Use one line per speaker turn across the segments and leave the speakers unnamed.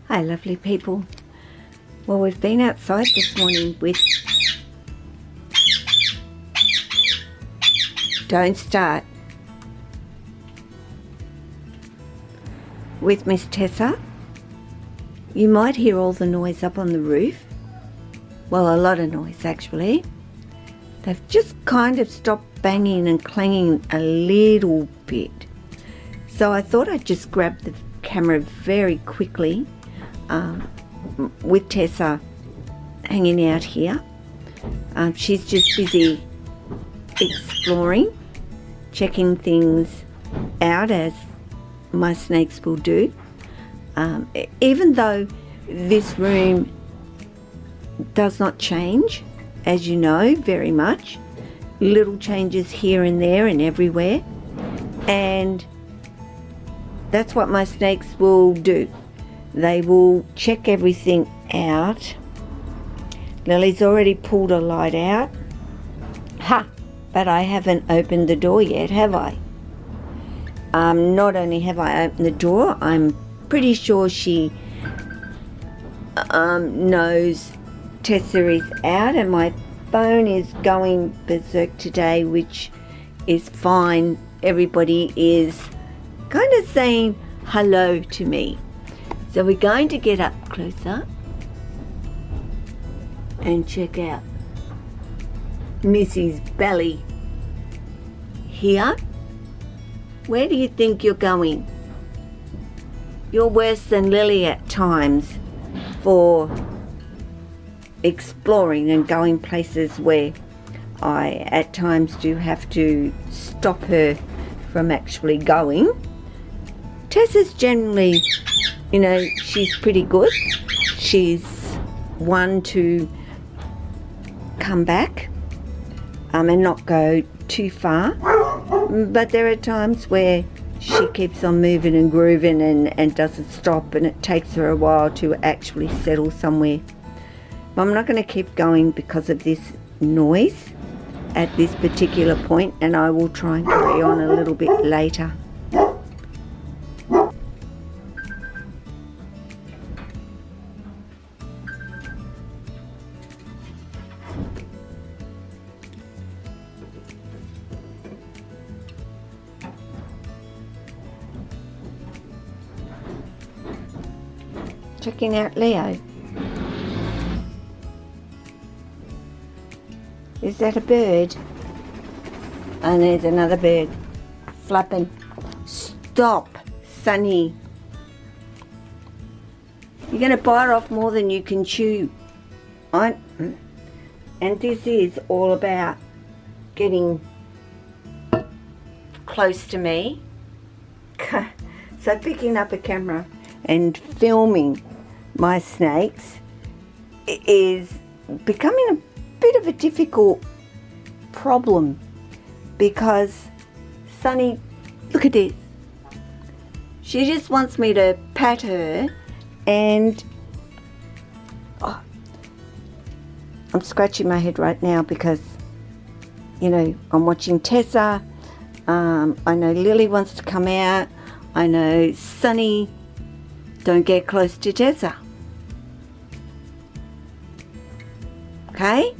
Hi lovely people. Well, we've been outside this morning with Don't Start with Miss Tessa. You might hear all the noise up on the roof. Well, a lot of noise actually. They've just kind of stopped banging and clanging a little bit. So I thought I'd just grab the camera very quickly with Tessa hanging out here. She's just busy exploring, checking things out as my snakes will do. Even though this room does not change, as you know, very much, little changes here and there and everywhere, and that's what my snakes will do. They will check everything out. Lily's already pulled a light out. Ha! But I haven't opened the door yet, have I? Not only have I opened the door, I'm pretty sure she knows Tessa is out, and my phone is going berserk today, which is fine. Everybody is kind of saying hello to me. So we're going to get up closer and check out Missy's belly here. Where do you think you're going? You're worse than Lily at times for exploring and going places where I at times do have to stop her from actually going. Tessa's generally, you know, she's pretty good. She's one to come back and not go too far. But there are times where she keeps on moving and grooving and doesn't stop, and it takes her a while to actually settle somewhere. But I'm not going to keep going because of this noise at this particular point, and I will try and carry on a little bit later. Checking out Leo. Is that a bird? And there's another bird flapping. Stop, Sonny. You're going to bite off more than you can chew. And this is all about getting close to me. So picking up a camera and filming my snakes is becoming a bit of a difficult problem, because Sunny, look at this, she just wants me to pat her, and I'm scratching my head right now because, you know, I'm watching Tessa. I know Lily wants to come out. I know Sunny, don't get close to Tessa. Okay?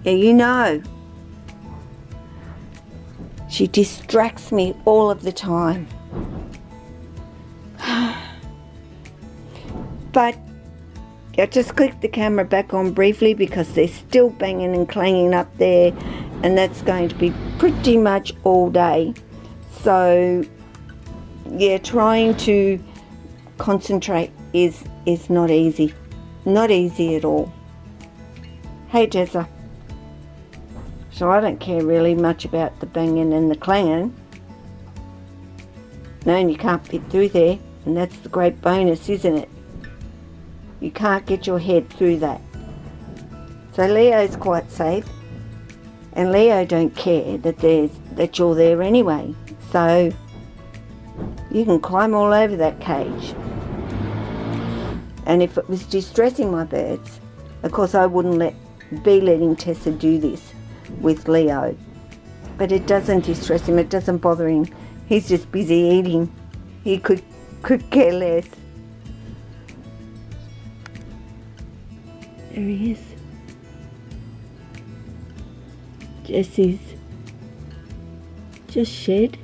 Yeah, you know. She distracts me all of the time. But I just clicked the camera back on briefly because they're still banging and clanging up there, and that's going to be pretty much all day. So yeah, trying to concentrate is not easy. Not easy at all. Hey Tessa. So I don't care really much about the banging and the clanging. No, and you can't fit through there, and that's the great bonus, isn't it? You can't get your head through that. So Leo's quite safe. And Leo don't care that you're there anyway. So you can climb all over that cage. And if it was distressing my birds, of course I wouldn't be letting Tessa do this with Leo. But it doesn't distress him, it doesn't bother him. He's just busy eating. He could care less. There he is. Jesse's just shed.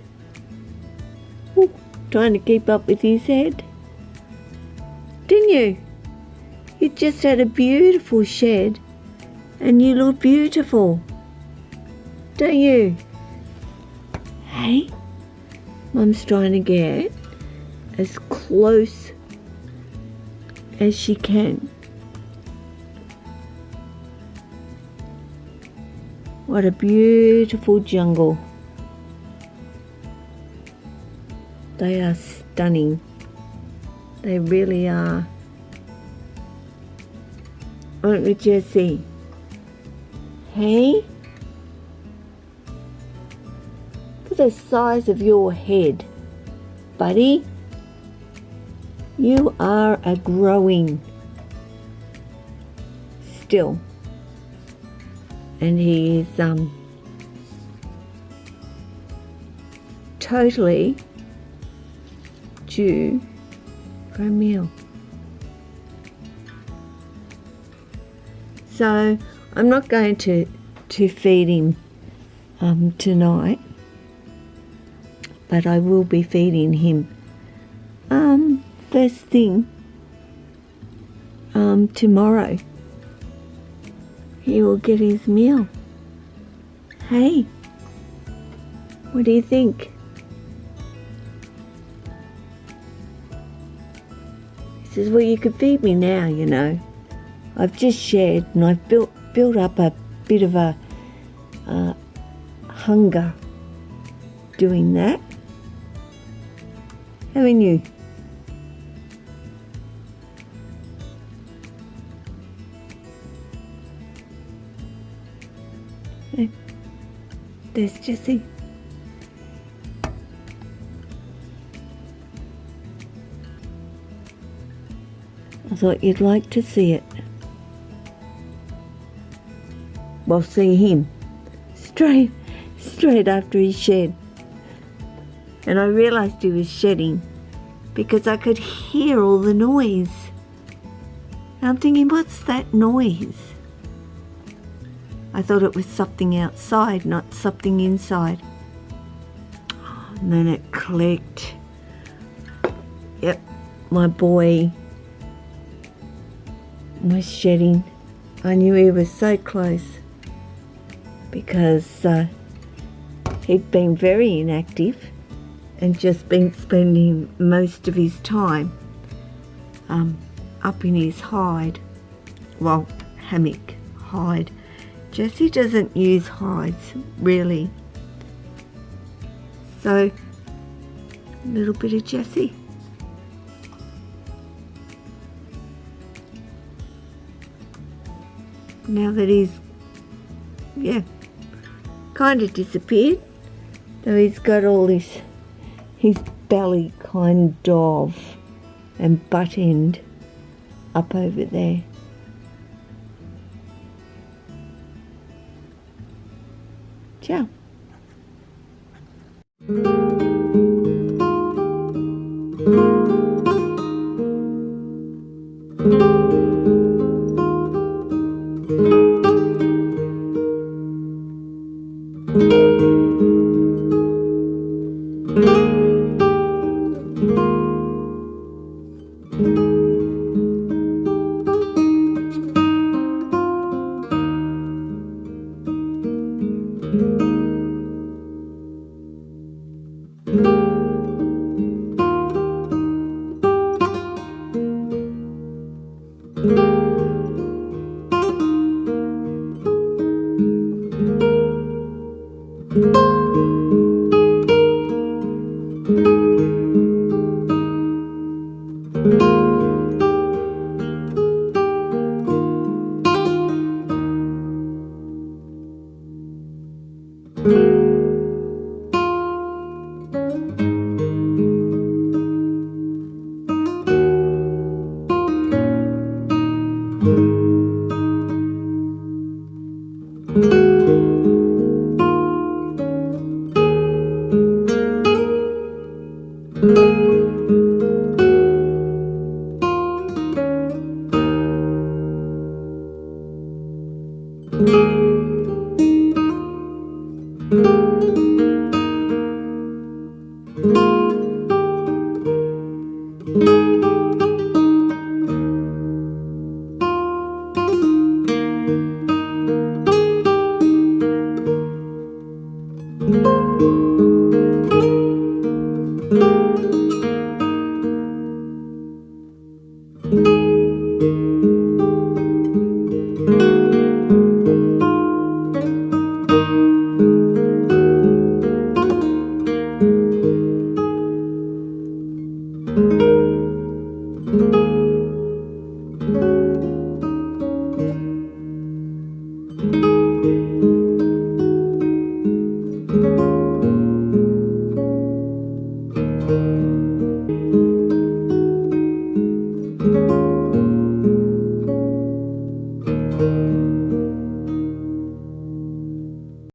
Ooh, trying to keep up with his head. Didn't you? You just had a beautiful shed and you look beautiful. Don't you? Hey, Mum's trying to get as close as she can. What a beautiful jungle. They are stunning. They really are. Aren't we, Jessie? Hey? Look at the size of your head, buddy. You are a growing still. And he is totally due for a meal. So I'm not going to feed him tonight, but I will be feeding him first thing tomorrow. He will get his meal. Hey, what do you think? He says, well, you could feed me now, you know. I've just shared and I've built up a bit of a hunger doing that. Haven't you? There's Jessie. I thought you'd like to see it. Well, see him straight after he shed. And I realised he was shedding because I could hear all the noise. And I'm thinking, what's that noise? I thought it was something outside, not something inside. And then it clicked. Yep, my boy was shedding. I knew he was so close because he'd been very inactive and just been spending most of his time up in his hide. Well, hammock hide. Jessie doesn't use hides, really. So, a little bit of Jessie. Now that he's, kind of disappeared, though he's got all his belly kind of and butt end up over there. Ciao.